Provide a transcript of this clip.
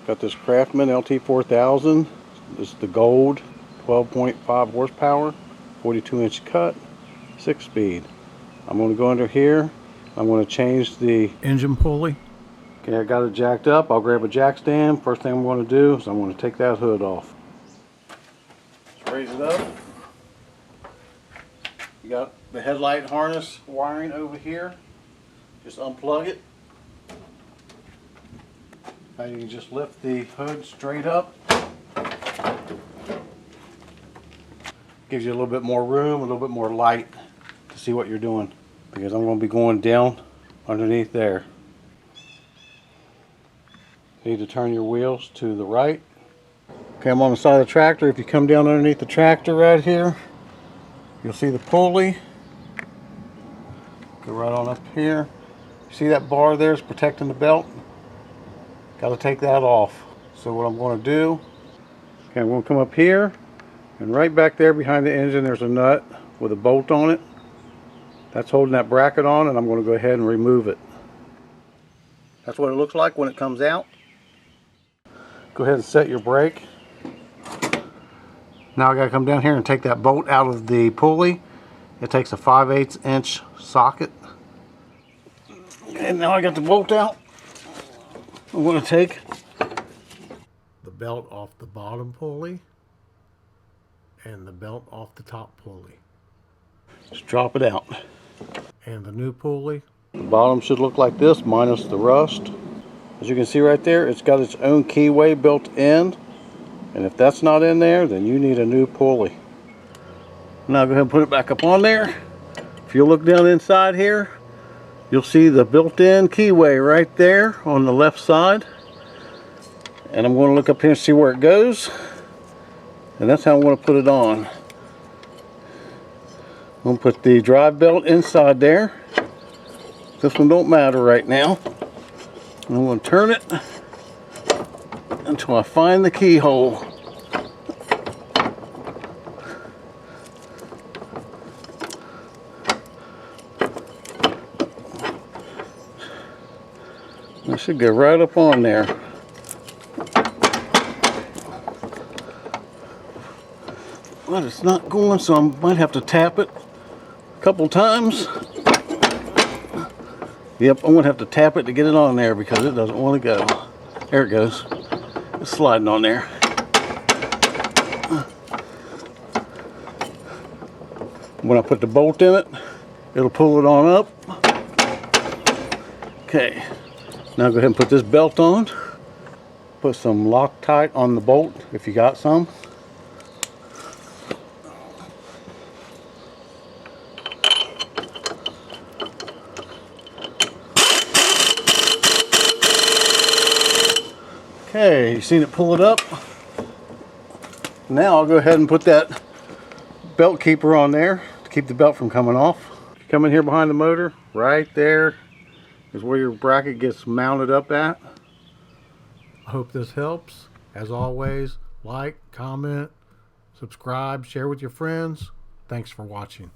Got this Craftsman LT4000. This is the gold, 12.5 horsepower, 42-inch cut, 6-speed. I'm going to go under here. I'm going to change the engine pulley. Okay, I got it jacked up. I'll grab a jack stand. First thing I'm going to do is I'm going to take that hood off. Let's raise it up. You got the headlight harness wiring over here. Just unplug it. Now you can just lift the hood straight up. Gives you a little bit more room, a little bit more light to see what you're doing, because I'm going to be going down underneath there. You need to turn your wheels to the right. Okay, I'm on the side of the tractor. If you come down underneath the tractor right here, you'll see the pulley. Go right on up here. See that bar there is protecting the belt? Got to take that off. So what I'm going to do, okay, I'm going to come up here, and right back there behind the engine there's a nut with a bolt on it. That's holding that bracket on, and I'm going to go ahead and remove it. That's what it looks like when it comes out. Go ahead and set your brake. Now I got to come down here and take that bolt out of the pulley. It takes a 5/8 inch socket. And now I got the bolt out. I'm going to take the belt off the bottom pulley and the belt off the top pulley. Just drop it out. And the new pulley. The bottom should look like this minus the rust. As you can see right there, it's got its own keyway built in. And if that's not in there, then you need a new pulley. Now go ahead and put it back up on there. If you look down inside here, you'll see the built-in keyway right there on the left side. And I'm going to look up here and see where it goes. And that's how I'm going to put it on. I'm going to put the drive belt inside there. This one don't matter right now. And I'm going to turn it until I find the keyhole. I should go right up on there. But it's not going, so I might have to tap it a couple times. Yep, I'm going to have to tap it to get it on there because it doesn't want to go. There it goes. It's sliding on there. When I put the bolt in it, it'll pull it on up. Okay. Now go ahead and put this belt on. Put some Loctite on the bolt if you got some. Okay, you seen it pull it up? Now I'll go ahead and put that belt keeper on there to keep the belt from coming off. Come in here behind the motor, right there is where your bracket gets mounted up at. I hope this helps. As always, like, comment, subscribe, share with your friends. Thanks for watching.